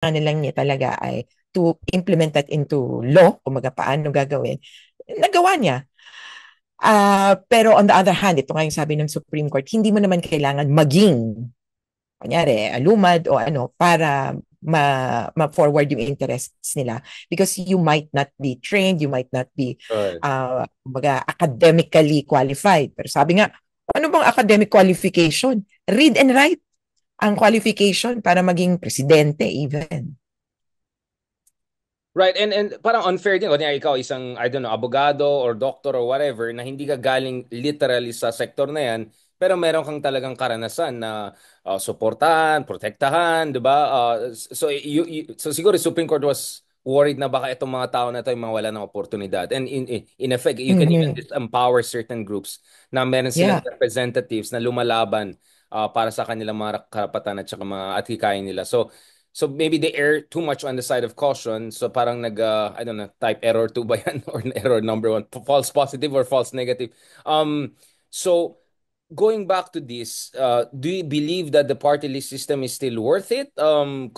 lang niya talaga ay to implement that into law, kumaga paano gagawin, nagawa niya. Pero on the other hand, ito nga yung sabi ng Supreme Court, hindi mo naman kailangan maging, kunyari, lumad o ano, para ma-forward yung interests nila because you might not be trained, you might not be Right. academically qualified. Pero sabi nga, ano bang academic qualification? Read and write ang qualification para maging presidente even. Right, and parang unfair din. Kunya ikaw isang, I don't know, abogado or doctor or whatever na hindi ka galing literally sa sektor na yan, pero meron kang talagang karanasan na suportahan, protektahan, 'di ba? So siguro Supreme Court was worried na baka itong mga tao na to ay mawala ng oportunidad. And in effect, you can even Mm-hmm. disempower certain groups na meron silang Yeah. representatives na lumalaban para sa kanilang mga karapatan at saka mga at hikayin nila. So maybe they err too much on the side of caution. So parang I don't know, type error 2 ba yan? Or error number 1, false positive or false negative. So going back to this, do you believe that the party list system is still worth it,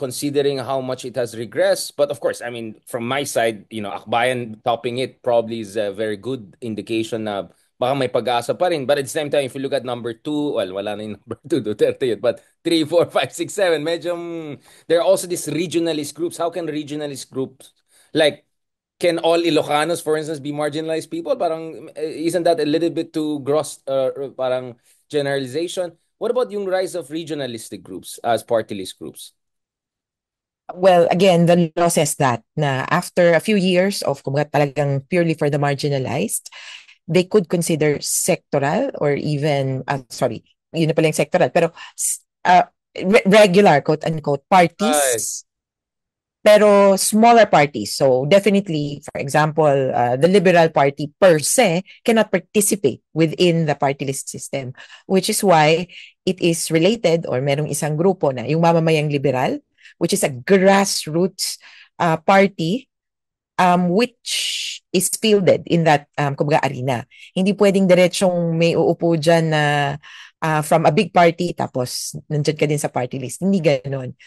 considering how much it has regressed? But of course, I mean, from my side, Akbayan topping it probably is a very good indication na baka may pag-asa pa rin. But at the same time, if you look at number two, well, wala na yung number two, Duterte yun. But three, four, five, six, seven, medyo, there are also these regionalist groups. How can regionalist groups, like, can all Ilocanos, for instance, be marginalized people? Parang, isn't that a little bit too gross, parang generalization? What about yung rise of regionalistic groups as party list groups? Well, again, the law says that na after a few years of kumbaga talagang purely for the marginalized, they could consider sectoral or even, sorry, yun na pala yung sectoral, pero uh, regular, quote-unquote, Right. parties, pero smaller parties. So definitely, for example, the Liberal Party per se cannot participate within the party list system, which is why it is related or merong isang grupo na yung Mamamayang Liberal, which is a grassroots party which is fielded in that kumbaga arena. Hindi pwedeng diretsong may uupo dyan na from a big party tapos nandyan ka din sa party list. Hindi ganon.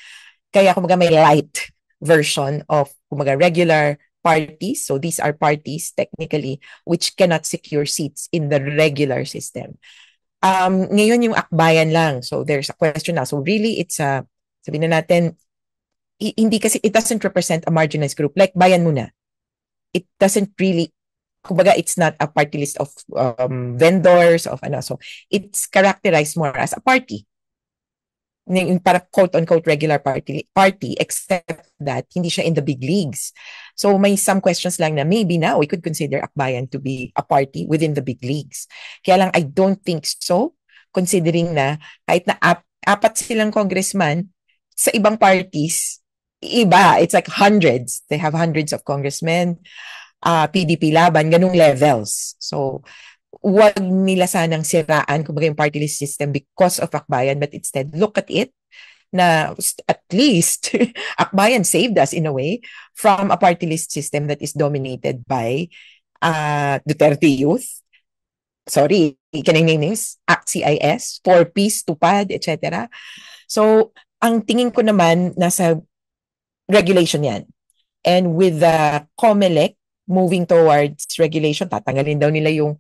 Kaya kumbaga may light version of kumbaga regular parties. So these are parties technically which cannot secure seats in the regular system. Ngayon yung akbayan lang. So there's a question now. So really it's sabihin na natin, hindi kasi it doesn't represent a marginalized group like Bayan Muna. It doesn't really kumbaga it's not a party list of vendors of ano. So it's characterized more as a party yung para quote-unquote regular party except that hindi siya in the big leagues. So may some questions lang na maybe now we could consider Akbayan to be a party within the big leagues. Kaya lang I don't think so considering na kahit na apat silang congressman sa ibang parties, iba, it's like hundreds. They have hundreds of congressmen, PDP laban, ganung levels. So wag nila sanang siraan kumbaga yung party list system because of Akbayan but instead look at it na at least Akbayan saved us in a way from a party list system that is dominated by Duterte Youth. Sorry, can I name names? ACT-CIS, 4Ps, Tupad, etc. So, ang tingin ko naman nasa regulation yan. And with the COMELEC moving towards regulation, tatanggalin daw nila yung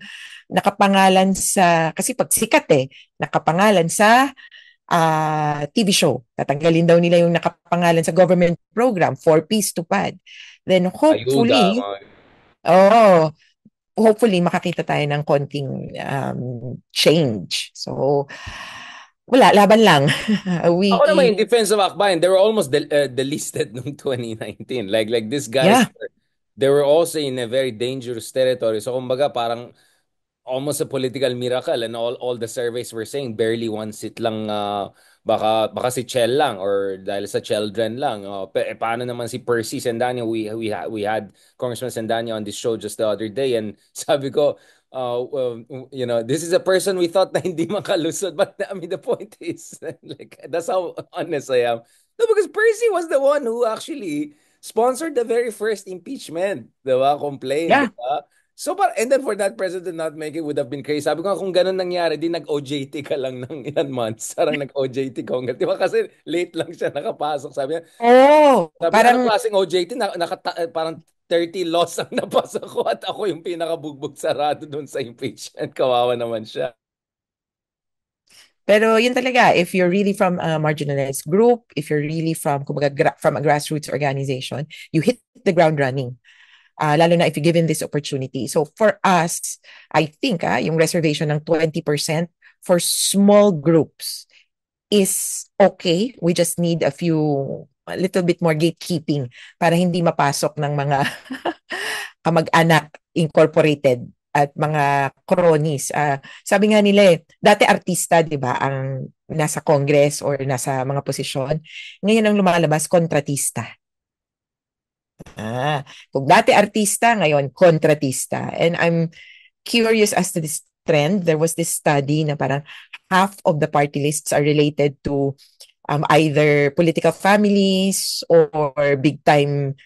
nakapangalan sa, kasi pag sikat nakapangalan sa TV show. Tatanggalin daw nila yung nakapangalan sa government program, 4Ps tupad. Then Ayuda, hopefully, mga. oh, hopefully makakita tayo ng konting change. So, wala, laban lang. Ako naman, We, in defense of Akbayan, they were almost delisted noong 2019. Like these guys, yeah, they were also in a very dangerous territory. So kumbaga, parang almost a political miracle, and all the surveys were saying barely one seat lang, baka si Chel lang or dahil sa children lang. Paano naman si Percy Sendanyo? We had Congressman Sendanyo on this show just the other day, and sabi ko, this is a person we thought na hindi makalusot, but I mean the point is like that's how honest I am. No, because Percy was the one who actually sponsored the very first impeachment, 'di ba? Complaint, 'di yeah, ba? So, and then for that president to not make it would have been crazy. Sabi ko nga, kung ganun nangyari, di nag-OJT ka lang ng ilan months. Sarang nag-OJT Congress. Di ba kasi late lang siya nakapasok. Oh, Sabi niya, anong parang klaseng OJT? Parang 30 laws ang napasa ko at ako yung pinakabugbog sarado doon sa impeachment. Kawawa naman siya. pero yun talaga, if you're really from a marginalized group, if you're really from, kumbaga, from a grassroots organization, you hit the ground running. Lalo na if you given this opportunity. So for us, I think yung reservation ng 20% for small groups is okay. We just need a little bit more gatekeeping para hindi mapasok ng mga kamag-anak incorporated at mga cronies. Sabi nga nila dati artista, di ba, ang nasa Congress or nasa mga posisyon. Ngayon ang lumalabas, kontratista. Kung dati artista, ngayon kontratista. And I'm curious as to this trend. There was this study na parang half of the party lists are related to either political families or big time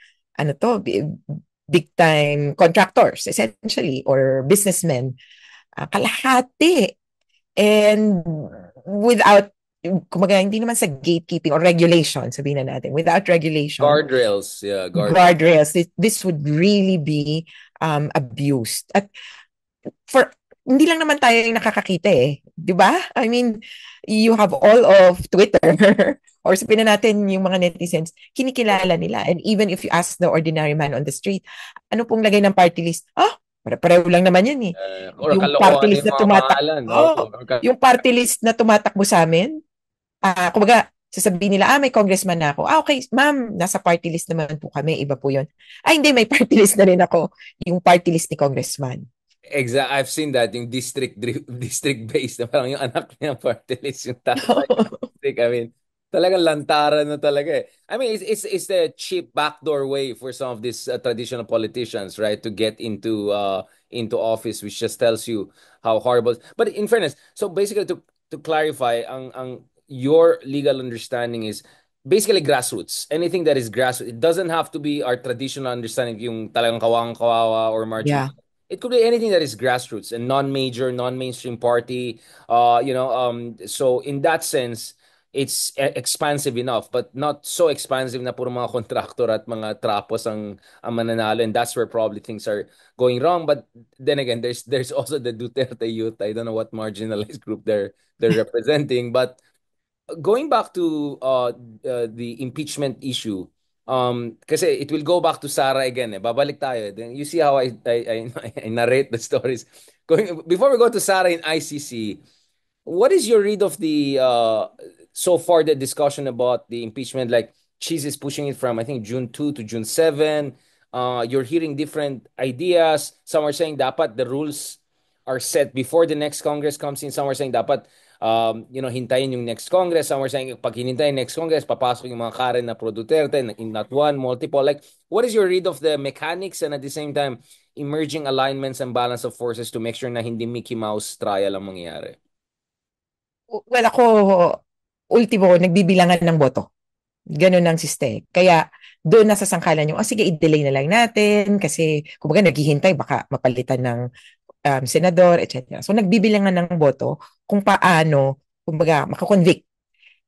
big time contractors essentially or businessmen. Kalahati. And without kumaga, hindi naman sa gatekeeping or regulation, sabihin na natin, without regulation, Guardrails, yeah, guardrails, this would really be abused. At for hindi lang naman tayo yung nakakakita di ba? I mean, you have all of Twitter or sabihin na natin yung mga netizens, kinikilala nila. And even if you ask the ordinary man on the street, ano pong lagay ng party list? Pare-pareho lang naman yan or yung party kalokohan list yung na mga pangalan. yung party list na tumatakbo sa amin, kumbaga, sasabihin nila, may congressman na ako. Okay, ma'am, nasa party list naman po kami, iba po yun. Hindi, may party list na rin ako, yung party list ni congressman. Exactly. I've seen that yung district based na parang yung anak niya party list yung tatay. I mean, talagang lantaran na talaga I mean, it's the cheap backdoor way for some of these traditional politicians, right, to get into office, which just tells you how horrible. But in fairness, so basically to clarify, ang your legal understanding is basically grassroots. Anything that is grassroots, it doesn't have to be our traditional understanding yung talagang kawang kawawa or marginal. Yeah. It could be anything that is grassroots and non-major, non-mainstream party. So in that sense, it's expansive enough, but not so expansive na puro mga contractor at mga trapos ang mananalo, and that's where probably things are going wrong. But then again, there's also the Duterte youth. I don't know what marginalized group they're representing, but going back to the impeachment issue, kasi it will go back to Sara again. Babalik tayo. Then you see how I narrate the stories. Before we go to Sara in ICC, what is your read of the so far the discussion about the impeachment? Like Cheese is pushing it from I think June 2 to June 7. You're hearing different ideas. Some are saying dapat the rules are set before the next Congress comes in. Some are saying dapat hintayin yung next Congress. Some are saying pag hinintay next Congress, papasok yung mga Karen na pro Duterte, in not one, multiple. Like, what is your read of the mechanics and at the same time, emerging alignments and balance of forces to make sure na hindi Mickey Mouse trial ang mangyayari? Well, ako, ultimo, nagbibilangan ng boto. Ganun ang system. Kaya, doon nasa sangkalan yung, sige, i-delay na lang natin kasi, kumbaga, naghihintay, baka mapalitan ng senador, etc. So, nagbibilangan ng boto kung paano, kumbaga, makakonvict.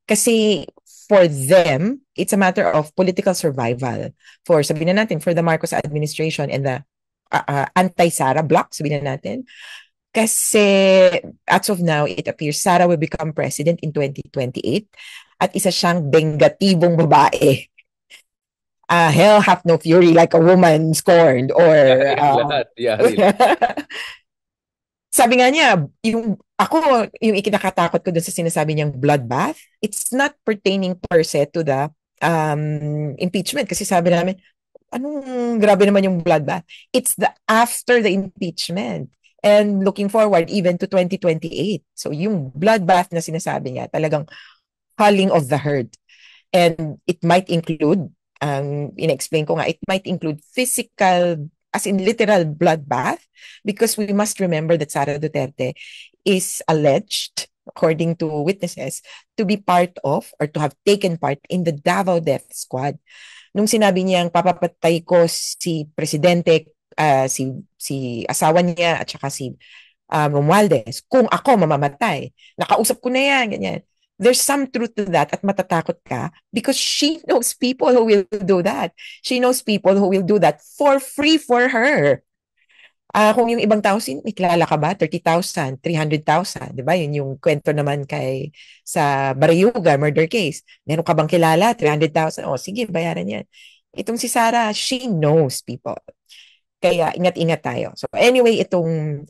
Kasi, for them, it's a matter of political survival. For, sabihin na natin, for the Marcos administration and the anti-Sara bloc, sabihin na natin, kasi as of now, it appears Sara will become president in 2028 at isa siyang bengatibong babae. Hell hath no fury like a woman scorned or sabi nga niya, yung ikinakatakot ko dun sa sinasabi niyang bloodbath, it's not pertaining per se to the impeachment kasi sabi namin, anong grabe naman yung bloodbath? It's the after the impeachment. And looking forward even to 2028. So yung bloodbath na sinasabi niya, talagang culling of the herd. And it might include, in-explain ko nga, it might include physical, as in literal bloodbath, because we must remember that Sara Duterte is alleged, according to witnesses, to be part of or to have taken part in the Davao Death Squad. Nung sinabi niyang papapatay ko si Presidente si asawa niya at saka si Romualdez, kung ako mamamatay, nakausap ko na yan, ganyan. There's some truth to that at matatakot ka because she knows people who will do that. She knows people who will do that for free for her. Kung yung ibang tao, may kilala ka ba? 30,000, 300,000, di ba? Yun yung kwento naman sa Barayuga murder case. Meron ka bang kilala? 300,000? O, sige, bayaran yan. Itong si Sarah, she knows people. Kaya ingat-ingat tayo. So anyway, itong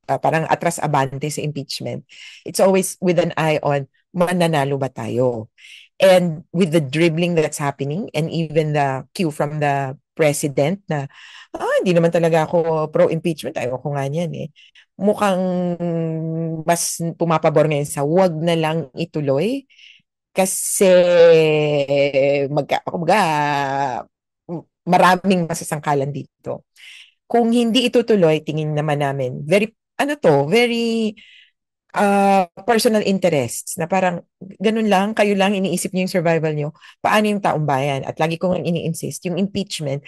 parang atras abante sa impeachment, it's always with an eye on mananalo ba tayo? And with the dribbling that's happening and even the cue from the president na hindi naman talaga ako pro-impeachment. Ayoko nga niyan eh. Mukhang mas pumapabor ngayon sa wag na lang ituloy kasi maraming masasangkalan dito. Kung hindi itutuloy, tingin naman namin, very personal interests na parang ganun lang, kayo lang, iniisip niyo yung survival niyo, paano yung taong bayan? At lagi ko nga ini-insist, yung impeachment,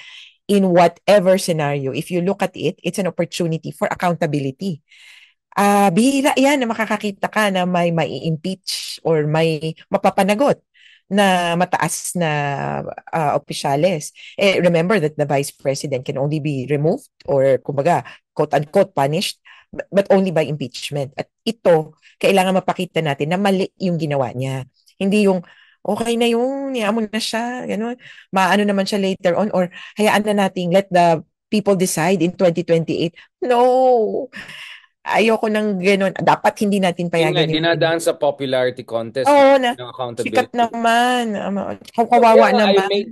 in whatever scenario, if you look at it, it's an opportunity for accountability. Bihira yan na makakakita ka na may mai-impeach or may mapapanagot na mataas na opisyales. Remember that the vice president can only be removed or kumbaga quote-unquote punished but only by impeachment. At ito, kailangan mapakita natin na mali yung ginawa niya. Hindi yung okay na yung niamon na siya, gano'n. Maano naman siya later on or hayaan na nating let the people decide in 2028. No! Ayoko ng gano'n. Dapat hindi natin Yun nga, payagan yung dinadaan sa popularity contest Oo na. ng Sikat accountability. naman. Kaya Kawawa nga, I naman. make,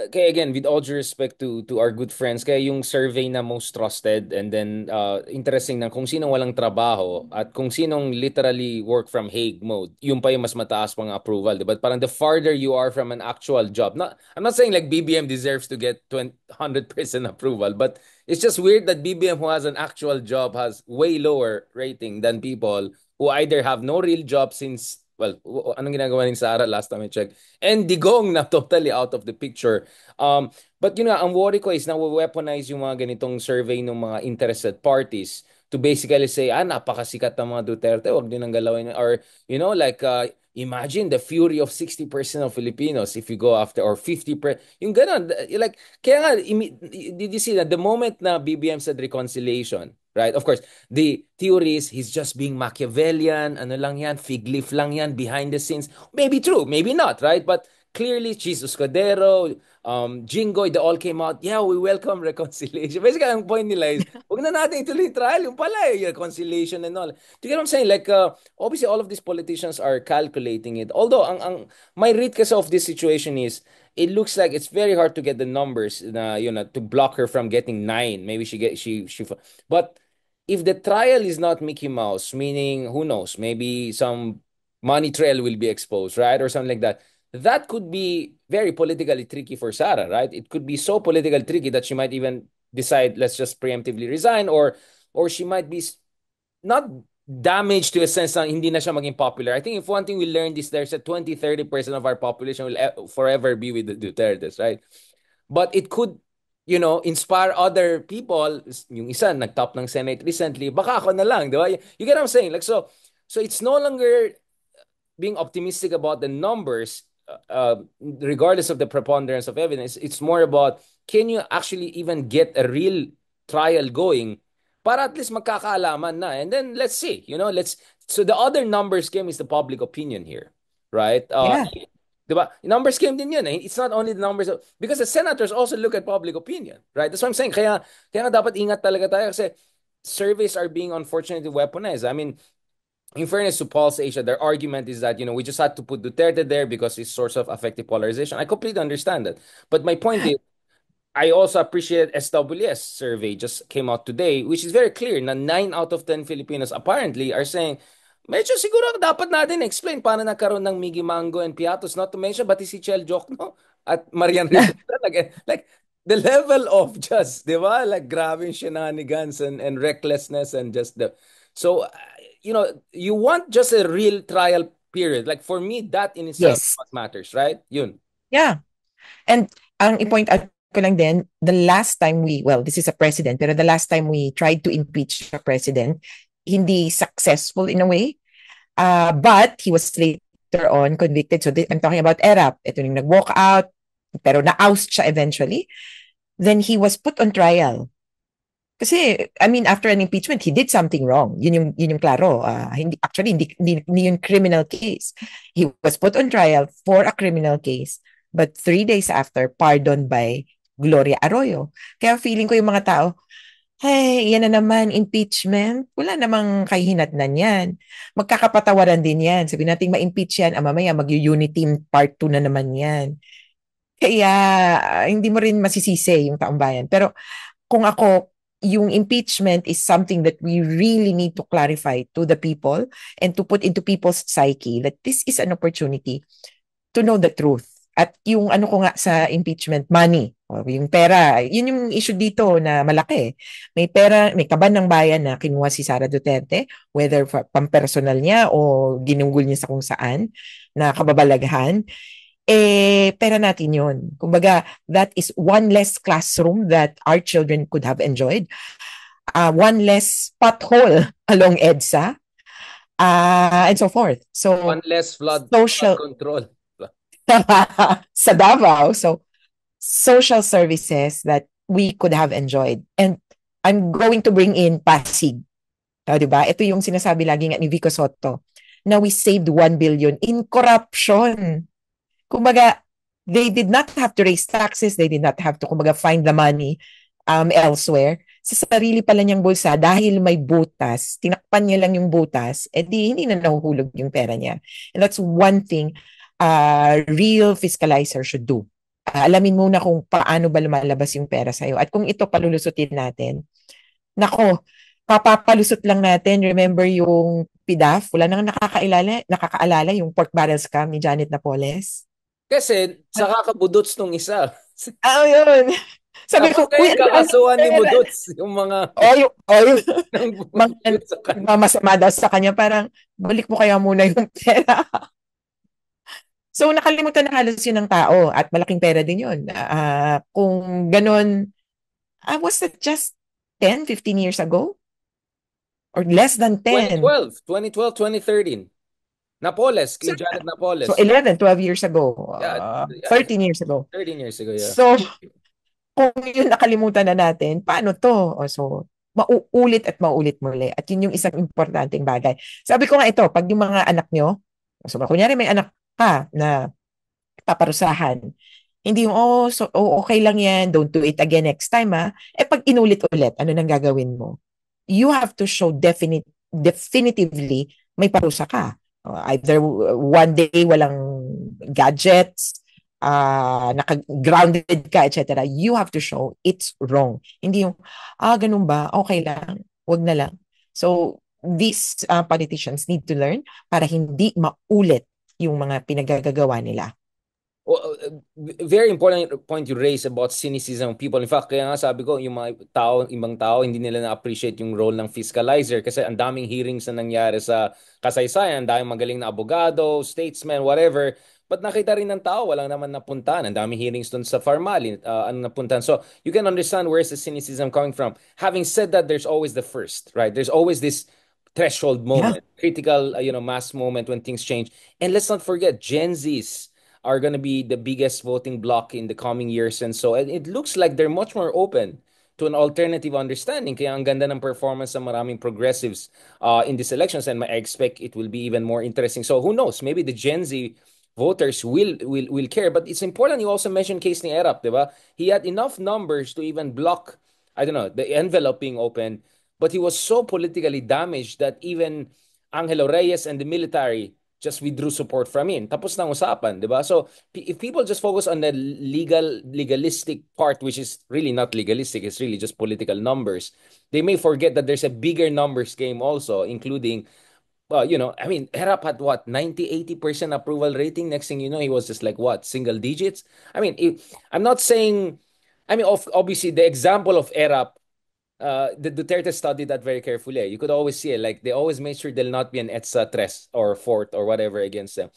kaya again, with all due respect to our good friends, kaya yung survey na most trusted and then interesting na kung sinong walang trabaho at kung sinong literally work from Hague mode, yung pa yung mas mataas pang approval, diba? Parang the farther you are from an actual job. I'm not saying like BBM deserves to get 100% approval, but it's just weird that BBM who has an actual job has way lower rating than people who either have no real job since, well, anong ginagawa ni Sarah last time I checked, and Digong na totally out of the picture. But yun nga, ang worry ko is na weaponize yung mga ganitong survey ng mga interested parties to basically say, napakasikat ng mga Duterte, wag din ang galawin. Or, imagine the fury of 60% of Filipinos if you go after, or 50%, yung ganun. Like, kaya nga, did you see that the moment na BBM said reconciliation, right? Of course, the theory is he's just being Machiavellian, ano lang yan, fig leaf lang yan, behind the scenes. Maybe true, maybe not, right? But clearly, Jesus Cordero, Jingoy, they all came out, yeah, we welcome reconciliation. Basically, ang point nila is, huwag na natin ituloy yung trial, yung pala, reconciliation and all. Do you get what I'm saying? Like, obviously, all of these politicians are calculating it. Although, my read kasi of this situation is, it looks like it's very hard to get the numbers na, to block her from getting 9. Maybe but if the trial is not Mickey Mouse, meaning who knows, maybe some money trail will be exposed, right? Or something like that. That could be very politically tricky for Sarah, right? It could be so politically tricky that she might even decide, let's just preemptively resign, or she might be not damaged to a sense na hindi na siya maging popular. I think if one thing we learned is there's a 20-30% of our population will forever be with the Dutertes, right? But it could, inspire other people. Yung isa, nag-top ng Senate recently, baka ako na lang, di ba? You get what I'm saying? Like, so it's no longer being optimistic about the numbers, regardless of the preponderance of evidence. It's more about, can you actually even get a real trial going para at least magkakaalaman na. And then let's see, so the other numbers game is the public opinion here, right? Yeah. Diba? Numbers game din yun. It's not only the numbers because the senators also look at public opinion, right? That's what I'm saying. Kaya nga dapat ingat talaga tayo kasi surveys are being unfortunately weaponized. I mean, in fairness to Pulse Asia, their argument is that, we just had to put Duterte there because it's source of affective polarization. I completely understand that. But my point is, I also appreciate SWS survey just came out today, which is very clear na 9 out of 10 Filipinos apparently are saying, medyo siguro dapat natin explain paano nagkaroon ng Miggy Mango and Piatos, not to mention pati si Chel Jokno at Marian Rivera. like the level of just, di ba? Like grabe yung shenanigans and recklessness and just so, you want just a real trial period. Like for me, that in itself is Yes. what matters, right? Yun. Yeah. And ang i-point out ko lang din, the last time well, this is a president, pero the last time we tried to impeach a president, hindi successful in a way. But he was later on convicted. So I'm talking about Erap. Ito yung nag-walk out, pero na-oust siya eventually. Then he was put on trial. Kasi, I mean, after an impeachment, he did something wrong. Yun yung klaro. Hindi yung criminal case. He was put on trial for a criminal case. But 3 days after, pardoned by Gloria Arroyo. Kaya feeling ko yung mga tao, hey, yan na naman, impeachment. Wala namang kahihinatnan yan. Magkakapatawaran din yan. Sabi natin ma-impeach yan, mamaya mag-unity team part 2 na naman yan. Kaya hindi mo rin masisisi yung taong bayan. Pero kung ako, yung impeachment is something that we really need to clarify to the people and to put into people's psyche that this is an opportunity to know the truth. At yung ano ko nga sa impeachment, money, o yung pera, yun yung issue dito na malaki. May pera, may kaban ng bayan na kinuha si Sara Duterte, whether pampersonal niya o ginunggol niya sa kung saan, na kababalaghan, pera natin yun. Kumbaga, that is one less classroom that our children could have enjoyed. One less pothole along EDSA, and so forth. So, One less flood control. sa Davao. So, social services that we could have enjoyed. And I'm going to bring in Pasig. Diba? Ito yung sinasabi lagi nga ni Vico Soto na we saved 1 billion in corruption. Kumbaga, they did not have to raise taxes, they did not have to, kumbaga, find the money elsewhere. Sa sarili pala niyang bulsa, dahil may butas, tinakpan niya lang yung butas, hindi na nahuhulog yung pera niya. And that's one thing real fiscalizer should do. Alamin muna kung paano ba lumalabas yung pera sa'yo. At kung ito palulusutin natin, nako, papapalusot lang natin. Remember yung PDAF? Wala nang nakakaalala yung pork barrel scam ni Janet Napoles. Kasi sa kakabudots nung isa. Yun. Sabi ko, kayo kakasuhan ni Budots yung mga mga masama daw sa kanya, parang balik mo kaya muna yung pera. So nakalimutan na halos yun ng tao at malaking pera din yun. Kung ganun, was it just 10, 15 years ago? Or less than 10? 2012, 2013. Napoles, kay Janet Napoles. So 11, 12 years ago. 13 years ago. 13 years ago, yeah. So, kung yun nakalimutan na natin, paano to? So, mauulit at mauulit muli. At yun yung isang importanteng bagay. Sabi ko nga ito, pag yung mga anak nyo, so kunyari may anak ka na paparusahan, hindi yung, okay lang yan, don't do it again next time, pag inulit-ulit, ano nang gagawin mo? You have to show definitively may parusa ka. Either one day walang gadgets, naka-grounded ka, etc. You have to show it's wrong. Hindi yung, ganun ba? Okay lang. Wag na lang. So, these politicians need to learn para hindi maulit yung mga pinagagagawa nila. Well, very important point you raise about cynicism of people. In fact, kaya nga sabi ko, yung mga tao, ibang tao, hindi nila na-appreciate yung role ng fiscalizer kasi ang daming hearings na nangyari sa kasaysayan, ang daming magaling na abogado, statesman, whatever. But nakita rin ng tao, walang naman napuntahan. Ang daming hearings dun sa Farmali, napuntahan. So you can understand where's the cynicism coming from. Having said that, there's always the first, right? There's always this threshold moment, critical, mass moment when things change. And let's not forget, Gen Zs are going to be the biggest voting bloc in the coming years. And so it looks like they're much more open to an alternative understanding. Kaya ang ganda ng performance ng maraming progressives in these elections, and I expect it will be even more interesting. So who knows? Maybe the Gen Z voters will care. But it's important you also mentioned case ni Erap, di ba? He had enough numbers to even block, I don't know, the envelope being open. But he was so politically damaged that even Angelo Reyes and the military just withdrew support from him. Tapos na usapan, di ba? So if people just focus on the legalistic part, which is really not legalistic, it's really just political numbers, they may forget that there's a bigger numbers game also, including, I mean, Erap had what, 90-80% approval rating. Next thing you know, he was just like what, single digits? I mean, I'm not saying, obviously the example of Erap, the Duterte studied that very carefully. You could always see it. Like they always made sure there'll not be an EDSA tres or fourth or whatever against them.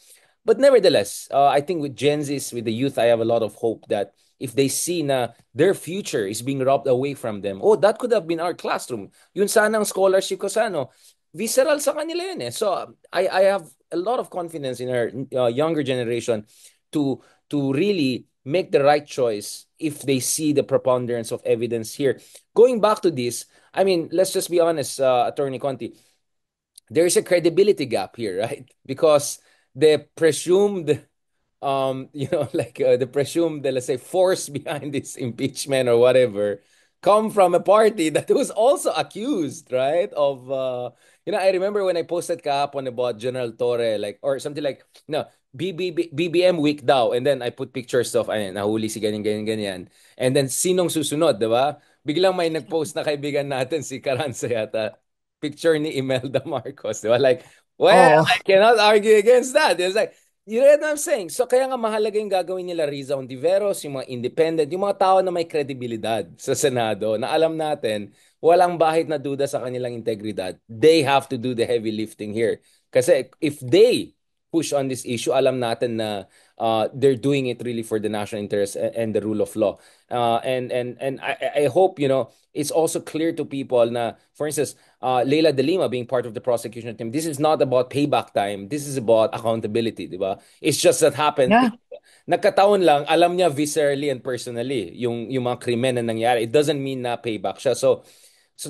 But nevertheless, I think with Gen Zs, with the youth, I have a lot of hope that if they see na their future is being robbed away from them, oh, that could have been our classroom. Yun sana ang scholarship ko sa ano. Visceral sa kanila yun eh. So I have a lot of confidence in our younger generation to really make the right choice if they see the preponderance of evidence here. Going back to this, I mean, let's just be honest, Attorney Conti, there is a credibility gap here, right? Because the presumed like the presumed, let's say, force behind this impeachment or whatever, come from a party that was also accused, right? Of, I remember when I posted kahapon about General Torre, like, or something like, no, BBM week daw. And then I put pictures of, ay, nahuli si ganyan, ganyan, ganyan. And then, sinong susunod, di ba? Biglang may nagpost na kaibigan natin, si Caranza yata, picture ni Imelda Marcos, di ba? Like, well, Oh, I cannot argue against that. It's like, you know what I'm saying? So kaya nga mahalaga yung gagawin nila Riza Ontiveros, yung mga independent, yung mga tao na may kredibilidad sa Senado na alam natin walang bahid na duda sa kanilang integridad. They have to do the heavy lifting here. Kasi if they push on this issue, alam natin na they're doing it really for the national interest and the rule of law. And I hope, it's also clear to people na, for instance, Leila de Lima being part of the prosecution team, this is not about payback time. This is about accountability, di ba? It's just that happened. yeah. Nagkataon lang, alam niya viscerally and personally yung mga krimen na nangyari. It doesn't mean na payback siya. So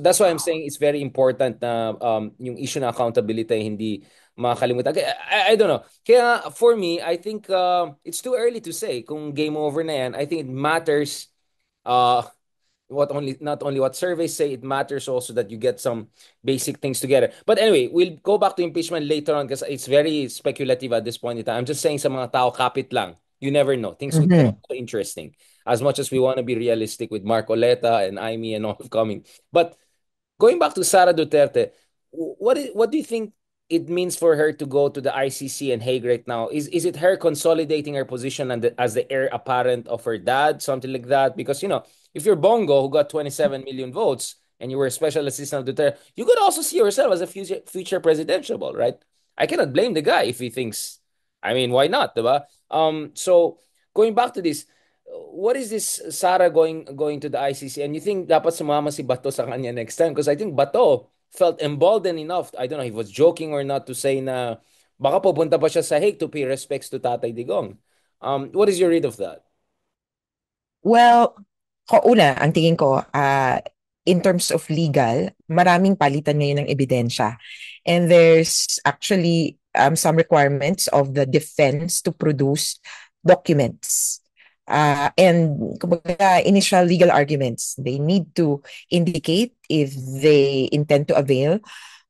that's why I'm saying it's very important na yung issue na accountability hindi makakalimutan. I don't know. Kaya for me, I think it's too early to say kung game over na yan. I think it matters uh, not only what surveys say, it matters also that you get some basic things together. But anyway, we'll go back to impeachment later on because it's very speculative at this point in time. I'm just saying sa mga tao, kapit lang. You never know. Things would get Mhm. so interesting. As much as we want to be realistic with Mark Oleta and Aimee and all coming. But going back to Sara Duterte, what do you think it means for her to go to the ICC and Hague right now? Is it her consolidating her position as the heir apparent of her dad, something like that? Because if you're Bongo who got 27 million votes and you were a special assistant of Duterte, you could also see yourself as a future presidential, right? I cannot blame the guy if he thinks. I mean, why not, diba? So going back to this, what is this Sara going to the ICC? And you think dapat sumama si Bato sa kanya next time? Because I think Bato felt emboldened enough. I don't know if he was joking or not to say na baka pupunta pa siya sa Hague to pay respects to Tatay Digong. What is your read of that? Well, una, ang tingin ko, in terms of legal, maraming palitan ngayon ng ebidensya. And there's actually some requirements of the defense to produce documents. And kumbaga, initial legal arguments, they need to indicate if they intend to avail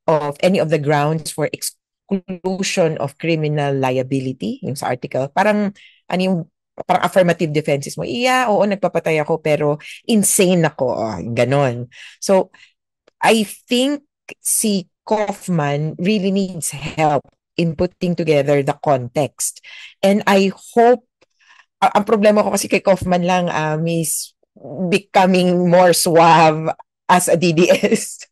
of any of the grounds for exclusion of criminal liability, yung sa article. Parang, ano yung parang affirmative defenses mo. Yeah, oo, nagpapatay ako, pero insane ako. Ganon. So, I think si Kaufman really needs help in putting together the context. And I hope, ang problema ko kasi kay Kaufman lang, is becoming more suave as a DDS.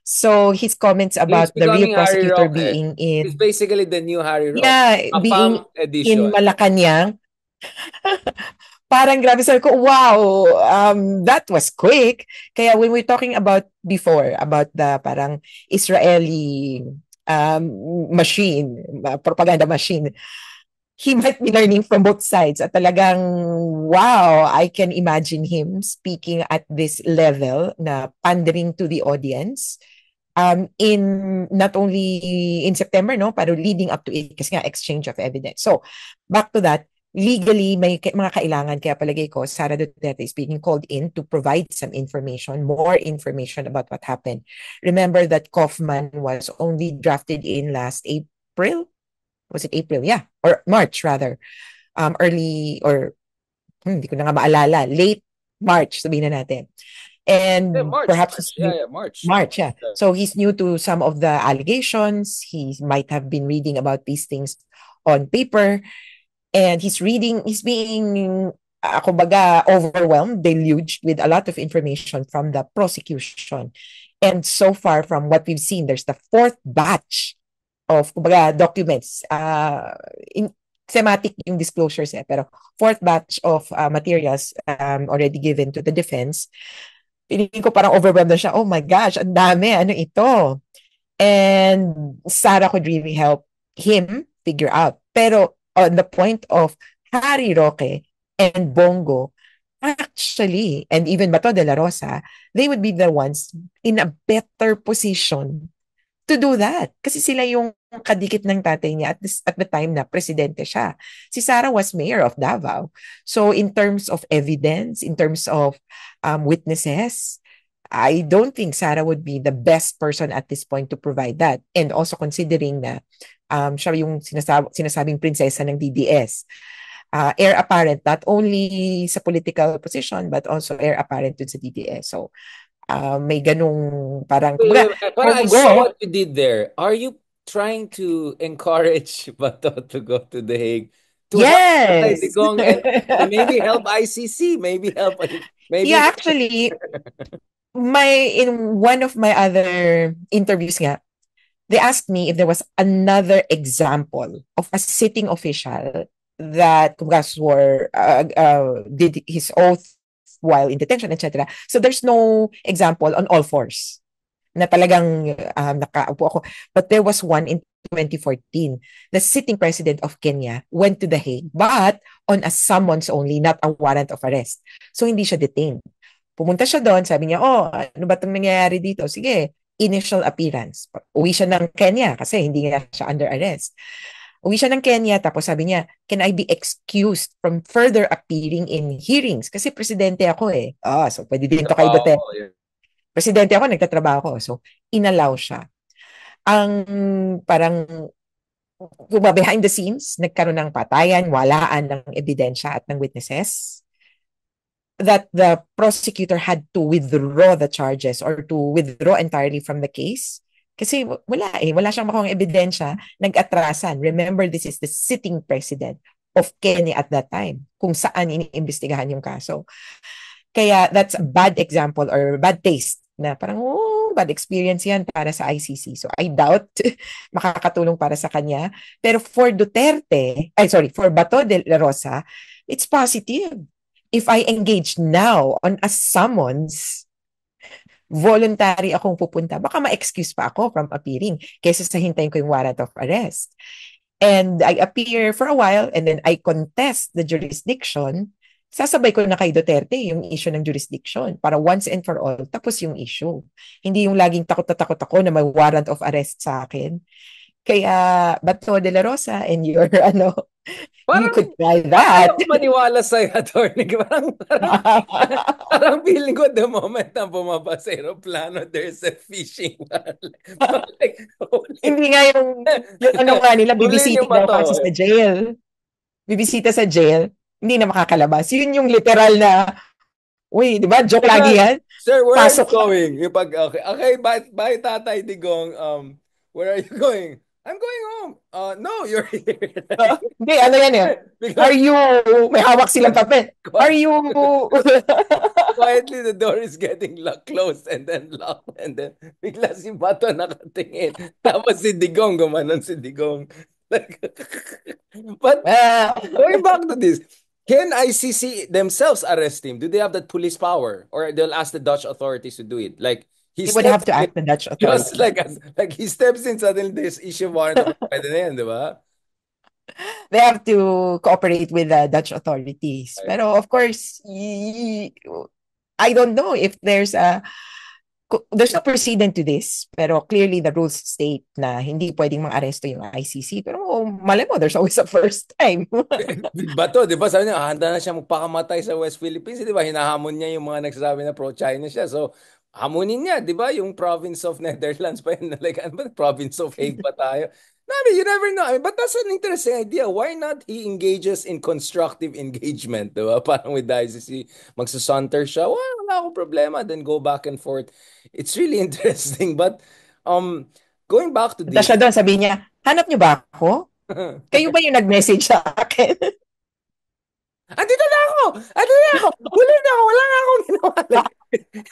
So his comments He's about the real becoming Harry prosecutor Roque. being He's in, basically the new Harry Roque. yeah, A being FAM edition. in Malacanang, parang grabe, sabi ko, wow, that was quick. Kaya when we're talking about before, about the parang Israeli machine, propaganda machine, he might be learning from both sides. At talagang, wow, I can imagine him speaking at this level na pandering to the audience. In not only in September, no, pero leading up to it, kasi nga exchange of evidence. So, back to that, legally, may mga kailangan, kaya palagay ko, Sara Duterte is being called in to provide some information, more information about what happened. Remember that Kaufman was only drafted in last April? Was it April? Yeah. Or March, rather. Early, or hindi ko na nga maalala. Late March, sabihin na natin. Yeah, And March, perhaps March. Yeah, March. March, yeah. So he's new to some of the allegations. He might have been reading about these things on paper. And he's being, kumbaga, overwhelmed, deluged with a lot of information from the prosecution. And so far, from what we've seen, there's the fourth batch of, kumbaga, documents. thematic yung disclosures pero fourth batch of materials already given to the defense. Piling ko parang overwhelmed na siya. Oh my gosh, ang dami. Ano ito? And Sarah could really help him figure out. Pero on the point of Harry Roque and Bongo, actually, and even Bato de la Rosa, they would be the ones in a better position to do that. Kasi sila yung kadikit ng tatay niya at the time na presidente siya. Si Sara was mayor of Davao. So in terms of evidence, in terms of witnesses, I don't think Sara would be the best person at this point to provide that. And also considering na siya yung sinasabing prinsesa ng DDS. Heir apparent not only sa political position but also heir apparent dun sa DDS. So may ganung parang kumbaga, Parang I saw what you did there. Are you trying to encourage Bato to go to The Hague to help Tatay yes. Digong and maybe help ICC, maybe help maybe Yeah, actually, in one of my other interviews nga, they asked me if there was another example of a sitting official that kumbaga swore, did his oath while in detention, etc. So there's no example on all fours na talagang nakaupo ako. But there was one in 2014. The sitting president of Kenya went to The Hague, but on a summons only, not a warrant of arrest. So hindi siya detained. Pumunta siya doon, sabi niya, oh, ano ba itong nangyayari dito? Sige, initial appearance. Uwi siya ng Kenya kasi hindi nga siya under arrest. Uwi siya ng Kenya, tapos sabi niya, can I be excused from further appearing in hearings? Kasi presidente ako eh. So pwede din to kay Duterte. Presidente ako, nagtatrabaho ako. So, inallow siya. Ang parang behind the scenes, nagkaroon ng patayan, walaan ng ebidensya at ng witnesses that the prosecutor had to withdraw the charges or to withdraw entirely from the case. Kasi wala siyang makuhang ebidensya, nag-atrasan. Remember, this is the sitting president of Kenya at that time, kung saan iniimbestigahan yung kaso. Kaya that's a bad example or bad taste na parang, bad experience yan para sa ICC. So I doubt makakatulong para sa kanya. Pero for for Bato de la Rosa, it's positive. If I engage now on a summons, voluntary akong pupunta, baka ma-excuse pa ako from appearing kaysa sa hintayin ko yung warrant of arrest. And I appear for a while and then I contest the jurisdiction. Sasabay ko na kay Duterte yung issue ng jurisdiction para once and for all, tapos yung issue. Hindi yung laging takot na takot ako na may warrant of arrest sa akin. Kaya, Bato de la Rosa and your, you could try that. Parang maniwala sa'yo, attorney. Parang feeling ko the moment na bumaba sa aeroplano, there's a fishing. Hindi nga yung nga nila, bibisita daw kasi sa jail. Bibisita sa jail, hindi na makakalabas. Yun yung literal na, di ba? Joke lagi yan. Sir, where are you going? Okay, bye, Tatay Digong. Where are you going? I'm going home. No, you're here. Hindi, ano yan eh. Are you, may hawak silang papel. Are you... Quietly, the door is getting closed and then locked and then bigla si Bato nakatingin. Tapos si Digong, gumanon si Digong. But going back to this, can ICC themselves arrest him? Do they have that police power? Or they'll ask the Dutch authorities to do it? Like, he would have to ask the Dutch authorities. Just like he steps in, suddenly there's issue warrant of di ba? They have to cooperate with the Dutch authorities. Right. Pero of course, I don't know if there's no precedent to this, pero clearly the rules state na hindi pwedeng mang-aresto yung ICC. Pero malay mo, there's always a first time. Bato, di ba? Sabi niya, handa na siya magpakamatay sa West Philippines. Di ba? Hinahamon niya yung mga nagsasabi na pro-China siya. So, hamunin niya, di ba? Yung province of Netherlands pa yun. Like, ano ba? Province of Hague pa tayo. No, I mean, you never know. I mean, but that's an interesting idea. Why not he engages in constructive engagement, di ba? Parang with the ICC, magsasanter siya. Well, wala akong problema. Then go back and forth. It's really interesting. But, going back to this. Siya doon, sabi niya, hanap niyo ba ako? Kayo ba yung nag-message sa akin? Andito na ako! Huli na ako! Wala nga akong ginawa.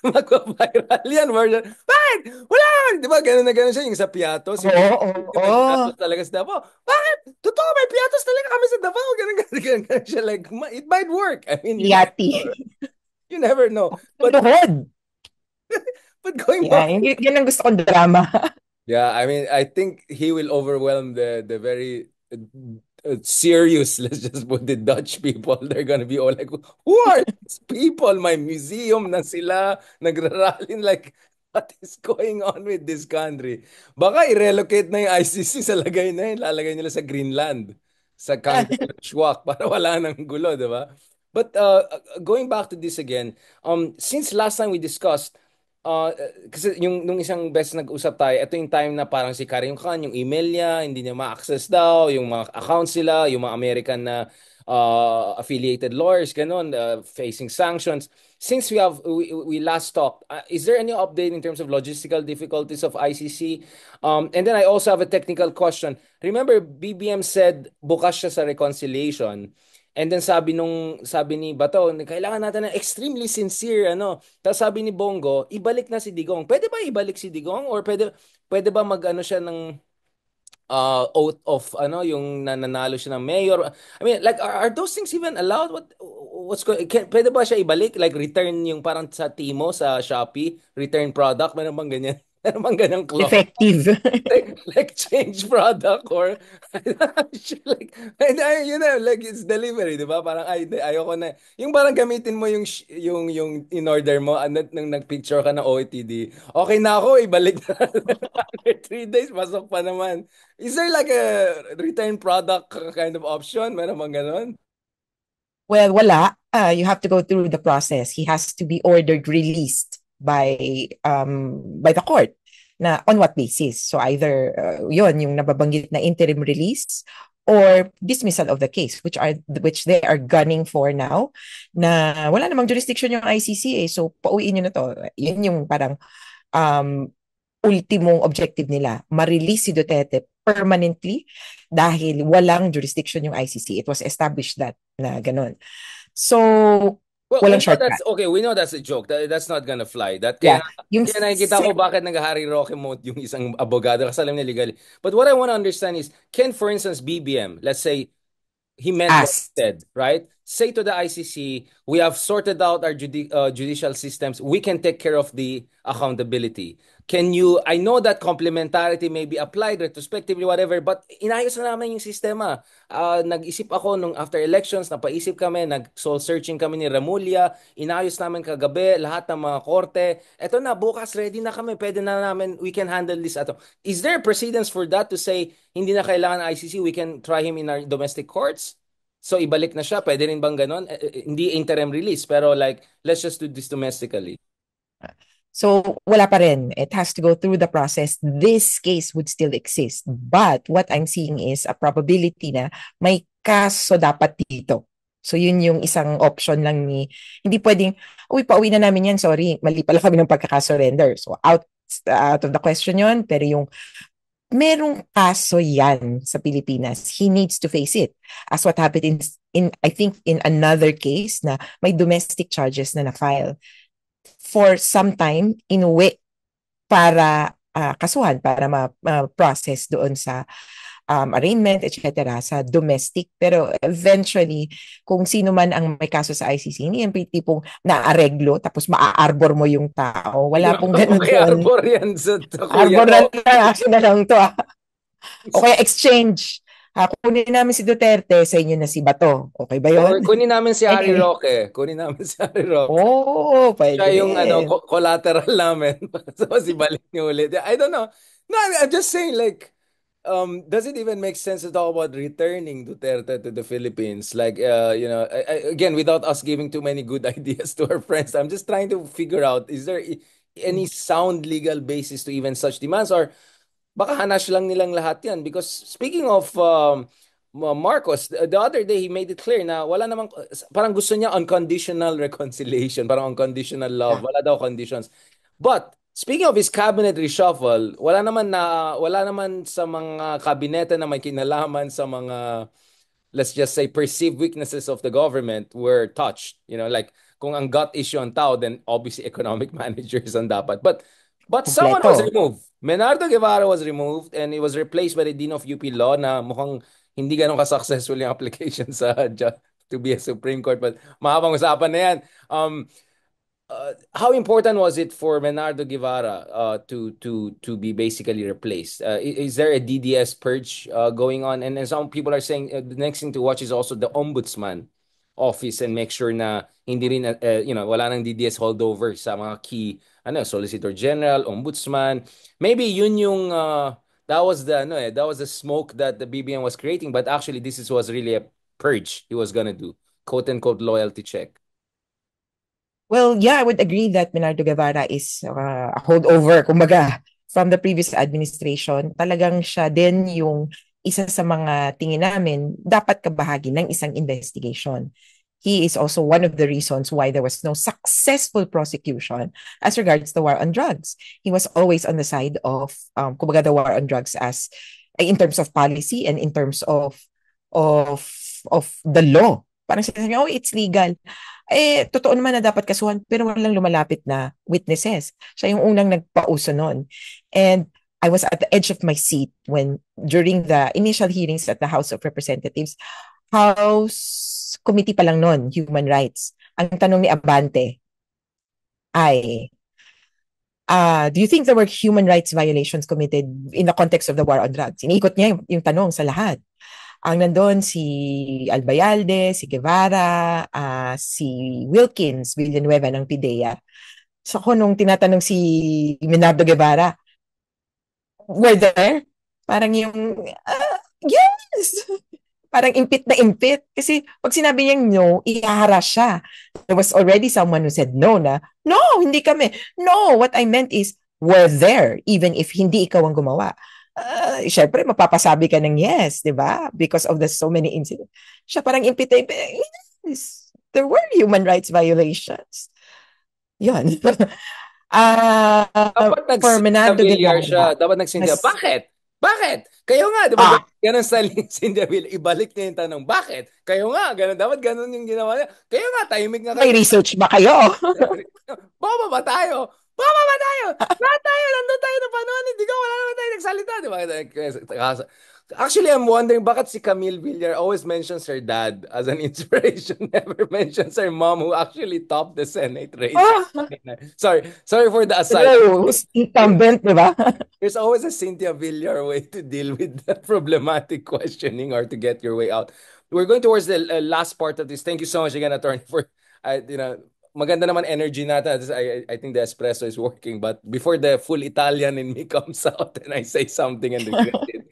Magpa-viral yan. Bakit? Wala! Di ba? Ganun na ganun siya yung sa Piatos. Oo. Piatos talaga sa Davao. Bakit? Totoo oh, may piatos talaga kami sa Davao. Ganun, ganun, ganun, ganun siya. Like, it might work. I mean, Yati. you never know. Luhod. But going Yeah, back, yan ang gusto kong drama. yeah, I mean, I think he will overwhelm the very serious, let's just put the Dutch people. They're gonna be all like, who are these people? My museum na sila, nagraralin like, what is going on with this country? Baka i-relocate na yung ICC sa lagay na yun, lalagay nila sa Greenland, sa Kangkang Shuak, para wala nang gulo, di ba? But going back to this again, since last time we discussed, kasi yung nung isang best nag-usap tayo, ito yung time na parang si Karim Khan, yung email niya, hindi niya ma-access daw, yung mga accounts sila, yung mga American na affiliated lawyers, ganun, facing sanctions. Since we last talked, is there any update in terms of logistical difficulties of ICC? And then I also have a technical question. Remember, BBM said bukas siya sa reconciliation. And then sabi ni Bato, kailangan natin ng extremely sincere Tapos sabi ni Bongo, ibalik na si Digong. Pwede ba ibalik si Digong or pwede ba mag-ano siya ng oath of yung nananalo siya ng mayor? I mean, like are those things even allowed? Pwede ba siya ibalik like return yung parang sa Timo sa Shopee, return product, meron bang ganyan? Meron bang ganyang clause? Effective. Like change product or like like it's delivery, di ba? Parang ayoko na. Yung parang gamitin mo yung in order mo nang nagpicture ka ng OOTD. Okay na ako, ibalik na. After 3 days, pasok pa naman. Is there like a return product kind of option? Meron bang ganon? Well, wala. You have to go through the process. He has to be ordered released by the court. Na on what basis? So either yon yung nababanggit na interim release or dismissal of the case, which they are gunning for now. Na wala namang jurisdiction yung ICC eh. So pauwiin nyo na to. Yun yung parang um, ultimong objective nila, ma-release si Duterte permanently dahil walang jurisdiction yung ICC. It was established that na ganun. So, Well, we walang know that's shortcut. okay. We know that's a joke. That's not gonna fly. Yeah. Yung Kaya nakikita ko bakit nag-Harry Roque mode yung isang abogado kasi alam niya legal. But what I want to understand is, can for instance BBM, let's say he meant what he asked. said, right? Say to the ICC, we have sorted out our judicial systems. We can take care of the accountability. I know that complementarity may be applied retrospectively, whatever, but inayos na namin yung sistema. Nag-isip ako nung after elections, napaisip kami, nag-soul searching kami ni Remulla, inayos namin kagabi, lahat ng mga korte. Eto na, bukas ready na kami, pwede na namin, we can handle this. Is there a precedence for that to say, hindi na kailangan ICC, we can try him in our domestic courts? So ibalik na siya, pwede rin bang ganon? Hindi interim release, pero like, let's just do this domestically. So, wala pa rin. It has to go through the process. This case would still exist. But what I'm seeing is a probability na may kaso dapat dito. So, yun yung isang option lang hindi pwedeng, uy, pauwi na namin yan, sorry, mali pala kami ng pagkakasurrender. So, out of the question yun, pero yung merong kaso yan sa Pilipinas, he needs to face it. As what happened I think, in another case na may domestic charges na na-file for some time inuwi para kasuhan, para ma-process doon sa arraignment, etc. sa domestic. Pero eventually, kung sino man ang may kaso sa ICC, hindi yung tipong naareglo tapos maa-arbor mo yung tao. Wala pong ganun Okay, doon. arbor yan sa kuya Arbor na ko. lang, action na lang to. O kaya exchange. Kunin namin si Duterte, sa inyo na si Bato. Okay ba Or yun? kunin namin si Harry Anyway. Roque. Kunin namin si Harry Roque. Oh, Siya pwede yung rin. collateral namin. So si balik niyo ulit. I don't know. No, I'm just saying like does it even make sense to talk about returning Duterte to the Philippines? Like again without us giving too many good ideas to our friends. I'm just trying to figure out is there any sound legal basis to even such demands or baka hanash lang nilang lahat yan. Because speaking of Marcos, the other day he made it clear na wala namang, parang gusto niya unconditional reconciliation, parang unconditional love, Yeah, wala daw conditions. But speaking of his cabinet reshuffle, wala naman sa mga kabinete na may kinalaman sa mga, let's just say, perceived weaknesses of the government were touched. Like kung ang gut issue ang tao, then obviously economic managers ang dapat. But someone was kompleto. removed. Menardo Guevara was removed and he was replaced by the Dean of UP Law na mukhang hindi ganun ka-successful yung application to be a Supreme Court. But mahabang usapan na yan. How important was it for Bernardo Guevara to be basically replaced? Is there a DDS purge going on? And some people are saying the next thing to watch is also the ombudsman office and make sure na hindi rin wala nang DDS holdover sa mga key Solicitor General, Ombudsman. Maybe yun yung that was the smoke that the BBM was creating, but actually was really a purge he was gonna do, quote unquote loyalty check. Well, yeah, I would agree that Bernardo Guevara is a holdover, kumbaga, from the previous administration. Talagang siya din yung isa sa mga tingin namin dapat kabahagi ng isang investigation. He is also one of the reasons why there was no successful prosecution as regards the war on drugs. He was always on the side of, kumbaga, the war on drugs as in terms of policy and in terms of the law. Parang sinasabi niya, oh, it's legal. Totoo naman na dapat kasuhan, pero walang lumalapit na witnesses. Siya yung unang nagpauso nun. And I was at the edge of my seat when, during the initial hearings at the House of Representatives, House Committee pa lang nun, Human Rights. Ang tanong ni Abante ay, do you think there were human rights violations committed in the context of the war on drugs? Iniikot niya yung tanong sa lahat. Ang nandun si Albayalde, si Guevara, si Wilkins Villanueva ng PIDEA. So kung nung tinatanong si Bernardo Guevara, were there? Parang yung, yes! Parang impit na impit. Kasi pag sinabi niyang no, ihaharas siya. There was already someone who said no na, no, hindi kami. No, what I meant is, were there, even if hindi ikaw ang gumawa. Syempre, mapapasabi ka ng yes, di ba? Because of the so many incidents. Siya parang impit na impit. Yes, there were human rights violations. Yun. Dapat For Bernardo nag-Cynthia siya. Guevara. Dapat nag-Cynthia. Bakit? Bakit? Kayo nga, di ba? Ganun style ni Cynthia Villar. Ibalik niya yung tanong, bakit? Kayo nga, ganun. Dapat ganun yung ginawa niya. Kayo nga, tahimik nga kayo. May research ba kayo? Baba ba tayo? Baba ba tayo? Lahat tayo, nandun tayo na panuan. Hindi ka, wala naman tayo nagsalita. Di ba? Actually, I'm wondering bakit si Camille Villar always mentions her dad as an inspiration, never mentions her mom who actually topped the Senate race. Sorry for the aside. Incumbent, di ba? There's always a Cynthia Villar way to deal with that problematic questioning or to get your way out. We're going towards the last part of this. Thank you so much again, attorney, for maganda naman energy natin. I think the espresso is working, but before the full Italian in me comes out and I say something and regret it.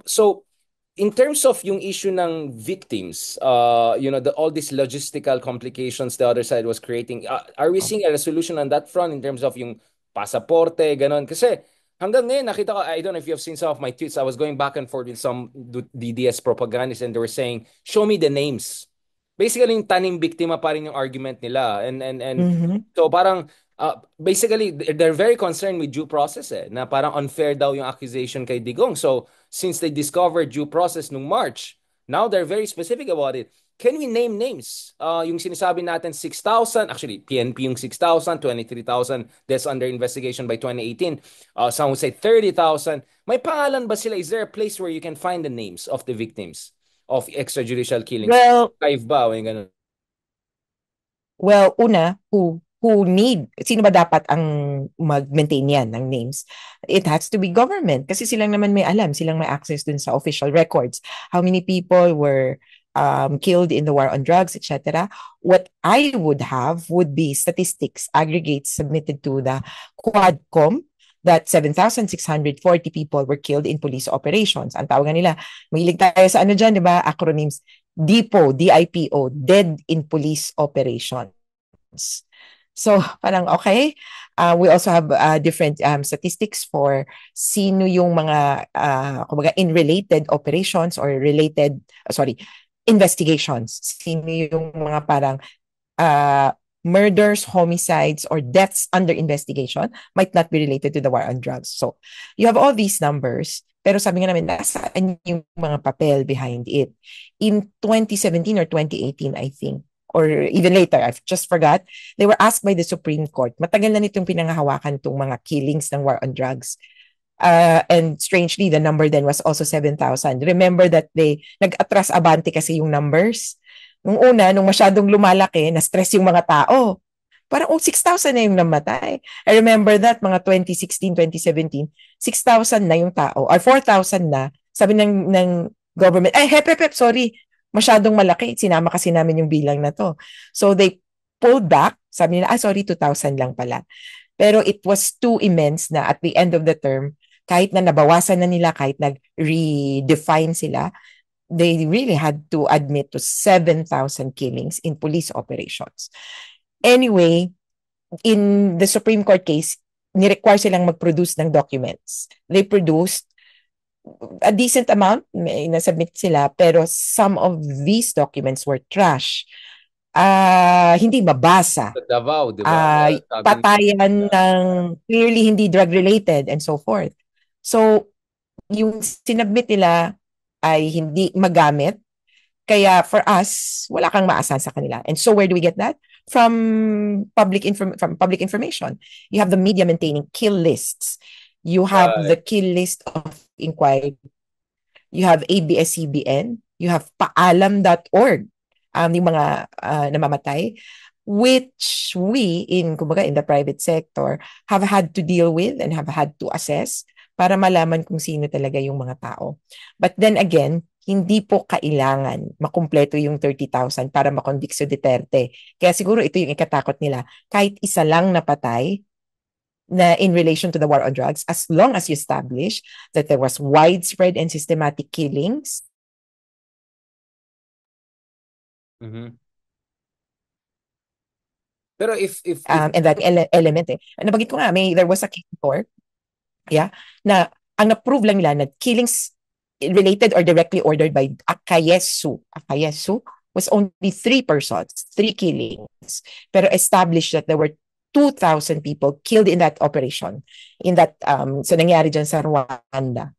So in terms of yung issue ng victims, all these logistical complications the other side was creating, are we seeing a resolution on that front in terms of yung pasaporte, ganon? Kasi hanggang ngayon, nakita ko, I don't know if you have seen some of my tweets, I was going back and forth with some DDS propagandists and they were saying, show me the names. Basically, yung taning biktima pa rin yung argument nila. And so parang, basically, they're very concerned with due process na parang unfair daw yung accusation kay Digong. So, since they discovered due process nung March, now they're very specific about it. Can we name names? Yung sinasabi natin 6,000, actually, PNP yung 6,000, 23,000 that's under investigation by 2018. Some would say 30,000. May pangalan ba sila? Is there a place where you can find the names of the victims of extrajudicial killings? Well, ba? Ganun. Well, una, sino ba dapat ang mag-maintain yan ng names? It has to be government kasi silang naman may alam, silang may access dun sa official records. How many people were killed in the war on drugs, etc. What I would have would be statistics, aggregates submitted to the Quadcom that 7,640 people were killed in police operations. Ang tawagan nila, mahilig tayo sa ano dyan, di ba? Acronyms. DIPO, DIPO, Dead in Police Operations. So, parang okay. We also have different statistics for sino yung mga kumbaga in related operations or investigations. Sino yung mga parang murders, homicides, or deaths under investigation might not be related to the war on drugs. So, you have all these numbers, pero sabi nga namin, nasaan yung mga papel behind it? In 2017 or 2018, I think, or even later, I've just forgot, they were asked by the Supreme Court, matagal na nitong pinangahawakan itong mga killings ng war on drugs. And strangely, the number then was also 7,000. Remember that nag-atras abante kasi yung numbers. Nung una, nung masyadong lumalaki, na-stress yung mga tao. Parang, 6,000 na yung namatay. I remember that, mga 2016, 2017, 6,000 na yung tao, or 4,000 na. Sabi ng government, sorry, masyadong malaki. Sinama kasi namin yung bilang na to. So they pulled back. Sabi nila, sorry, 2,000 lang pala. Pero it was too immense na at the end of the term, kahit na nabawasan na nila, kahit nag-redefine sila, they really had to admit to 7,000 killings in police operations. Anyway, in the Supreme Court case, ni-require silang mag-produce ng documents. They produced a decent amount, may nasubmit sila, pero some of these documents were trash. Hindi mabasa. Sa Davao, di ba? Patayan ng clearly hindi drug-related and so forth. So, yung sinubmit nila ay hindi magamit. Kaya for us, wala kang maasahan sa kanila. And so where do we get that? From public information. You have the media maintaining kill lists. You have the kill list of inquiry. You have ABS-CBN. You have paalam.org. Yung mga namamatay, which we in the private sector have had to deal with and have had to assess para malaman kung sino talaga yung mga tao. But then again, hindi po kailangan makumpleto yung 30,000 para makonvict si Duterte. Kaya siguro ito yung ikatakot nila. Kahit isa lang napatay na in relation to the war on drugs, as long as you establish that there was widespread and systematic killings. Mm-hmm. Pero if and that element nabagit ko nga, there was a case before, na ang na-prove lang nila na killings related or directly ordered by Akayesu was only 3 persons, 3 killings, pero established that there were 2,000 people killed in that operation, in that so nangyari dyan sa Rwanda.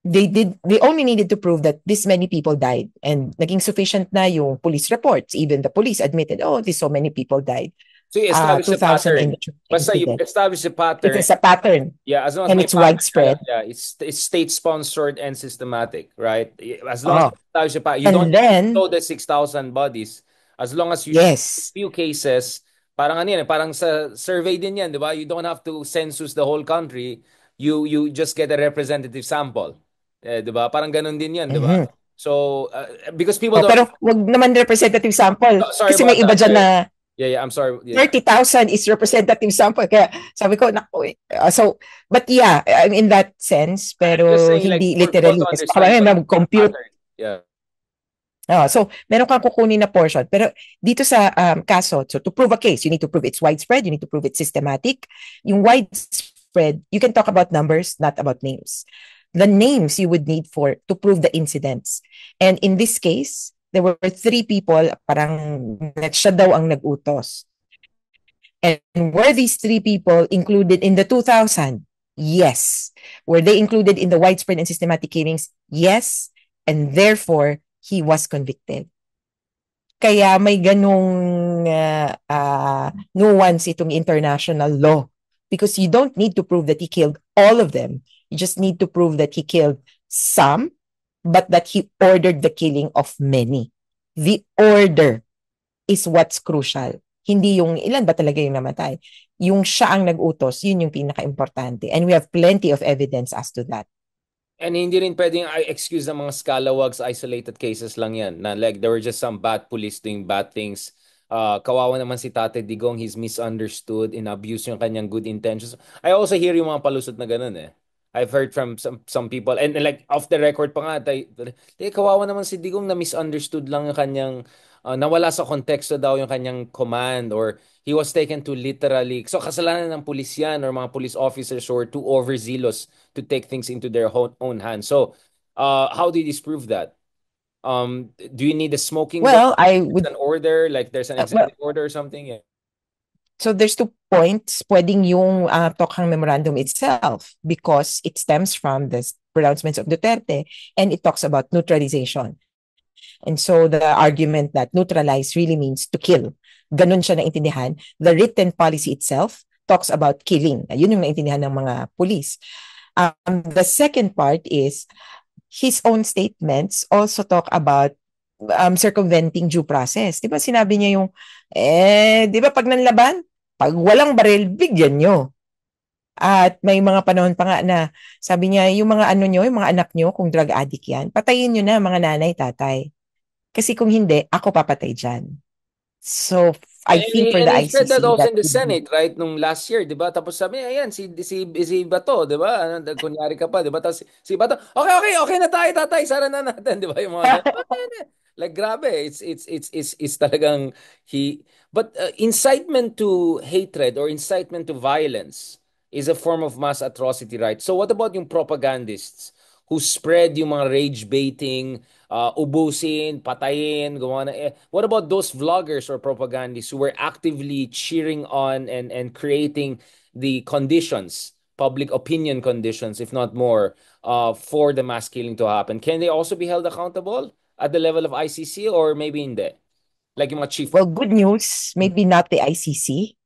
They only needed to prove that this many people died, and naging sufficient na yung police reports. Even the police admitted, so many people died. So you establish a pattern. Basta you establish a pattern. It's a pattern. Yeah, as long as and it's widespread. It's state-sponsored and systematic, right? As long as you establish a pattern, you don't know the 6,000 bodies. As long as you few cases, parang sa survey din yan, di ba? You don't have to census the whole country. You just get a representative sample. Di ba? Parang ganun din yan, di ba? So, because people don't... Pero wag naman representative sample. Kasi may iba dyan na... Yeah, I'm sorry. 30,000 is representative sample. Kaya sabi ko, naku. But in that sense, pero hindi literally. Kasi mag-compute. Yeah. So, meron kang kukunin na portion. Pero dito sa kaso, so to prove a case, you need to prove it's widespread, you need to prove it's systematic. Yung widespread, you can talk about numbers, not about names. The names you would need to prove the incidents. And in this case, there were 3 people, parang siya daw ang nag-utos. And were these 3 people included in the 2,000? Yes. Were they included in the widespread and systematic killings? Yes. And therefore, he was convicted. Kaya may ganong nuance itong international law. Because you don't need to prove that he killed all of them. You just need to prove that he killed some, but that he ordered the killing of many. The order is what's crucial. Hindi yung ilan ba talaga yung namatay. Yung siya ang nag-utos, yun yung pinaka-importante. And we have plenty of evidence as to that. And hindi rin pwedeng excuse ng mga scalawags, isolated cases lang yan. Na like there were just some bad police doing bad things. Kawawa naman si Tate Digong, he's misunderstood, in-abuse yung kanyang good intentions. I also hear yung mga palusot na ganun eh. I've heard from some people, and like off the record pa nga, kawawa naman si Digong na misunderstood lang yung kanyang, nawala sa konteksto daw yung kanyang command, or he was taken to literally. So kasalanan ng pulis yan, or mga police officers who are too overzealous to take things into their own hands. So, how do you disprove that? Do you need a smoking gun? An order, like there's an executive order or something? Yeah. So there's 2 points. Pwedeng yung Tokhang Memorandum itself, because it stems from the pronouncements of Duterte, and it talks about neutralization. And so the argument that neutralize really means to kill. Ganun siya naintindihan. The written policy itself talks about killing. Yun yung naintindihan ng mga police. The second part is his own statements also talk about circumventing due process. Di ba sinabi niya yung, di ba pag nanlaban, pag walang baril, bigyan nyo. At may mga panahon pa nga na sabi niya, yung mga ano nyo, yung mga anak nyo, kung drug addict yan, patayin nyo na mga nanay, tatay. Kasi kung hindi, ako papatay dyan. So, I think for the And he said that ICC, also that in the would be, Senate, right? Nung last year, di ba? Tapos sabi niya, ayan, si Bato, di ba? Ano, kunyari ka pa, di ba? Tapos si Bato, okay na tayo, tatay, sara na natin, di ba? Yung mga ganun. Like, grabe, it's talagang but incitement to hatred or incitement to violence is a form of mass atrocity, right? So what about yung propagandists who spread yung mga rage baiting, ubusin, patayin, gawa na what about those vloggers or propagandists who were actively cheering on and creating the conditions, public opinion conditions, if not more, for the mass killing to happen? Can they also be held accountable at the level of ICC or maybe hindi? Like yung mga chief. well, good news, maybe not the ICC,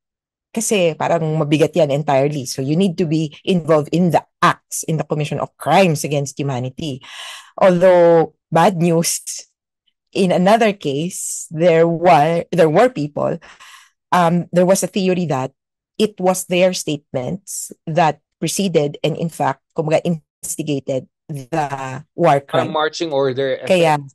kasi parang mabigat yan entirely. So you need to be involved in the acts, in the commission of crimes against humanity. Although, bad news, in another case, there were people, there was a theory that it was their statements that preceded and in fact, kumbaga, instigated the war Parang crime. marching order Kaya, effect.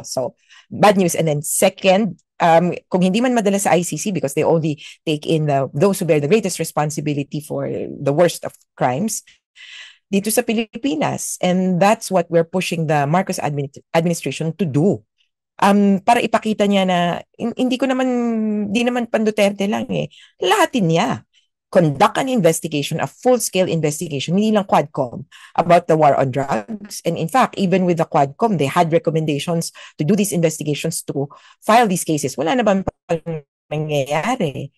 so bad news. And then second, kung hindi man madala sa ICC because they only take in those who bear the greatest responsibility for the worst of crimes, dito sa Pilipinas. And that's what we're pushing the Marcos administration to do. Para ipakita niya na hindi naman pan Duterte lang eh. Lahatin niya. Conduct an investigation, a full-scale investigation, hindi lang Quadcom, about the war on drugs. And in fact, even with the Quadcom, they had recommendations to do these investigations to file these cases. Wala na bang nangyayari?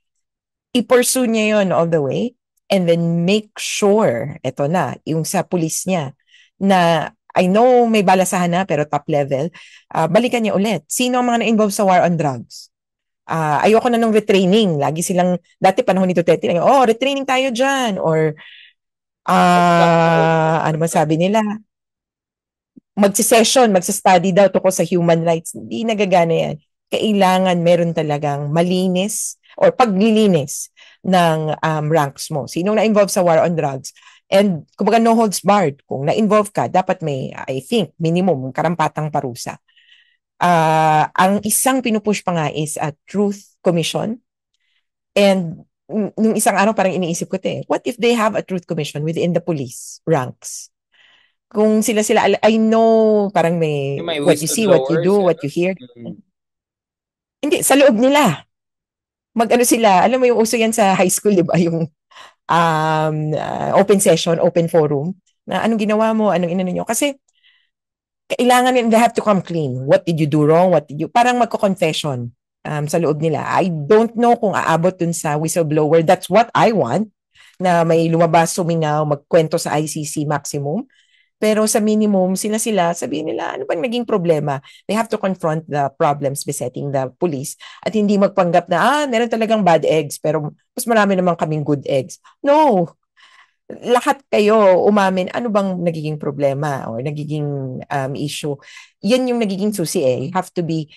I-pursue niya yon all the way and then make sure, eto na, yung sa police niya, na I know may balasahan na pero top level, balikan niya ulit. Sino ang mga na-involve sa war on drugs? Ayoko na nung retraining. Lagi silang, dati panahon ni Duterte, retraining tayo dyan. Or, ano ba sabi nila? Magsa-study daw tungkol sa human rights. Hindi nagagana yan. Kailangan meron talagang malinis or paglilinis ng ranks mo. Sinong na-involve sa war on drugs? And kumbaga no holds barred. Kung na-involve ka, dapat may, I think, minimum, karampatang parusa. Ang isang pinupush pa nga is a truth commission. And nung isang araw parang iniisip ko what if they have a truth commission within the police ranks? Kung sila, I know parang may what you see, what you do, what you hear. Hindi, sa loob nila. Mag-ano sila, alam mo yung uso yan sa high school, di ba? Yung open session, open forum, na anong ginawa mo, anong inano nyo. Kasi kailangan they have to come clean. What did you do wrong? Parang magko-confession sa loob nila. I don't know kung aabot dun sa whistleblower. That's what I want, na may lumabas, sumingaw, magkwento sa ICC maximum. Pero sa minimum, sila, sabihin nila, ano bang naging problema? They have to confront the problems besetting the police at hindi magpanggap na, meron talagang bad eggs, pero mas marami naman kaming good eggs. No! Lahat kayo umamin, ano bang nagiging problema or nagiging issue? Yan yung nagiging susi eh. You have to be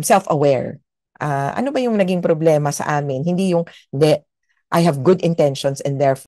self-aware. Ano ba yung naging problema sa amin? Hindi yung, I have good intentions and therefore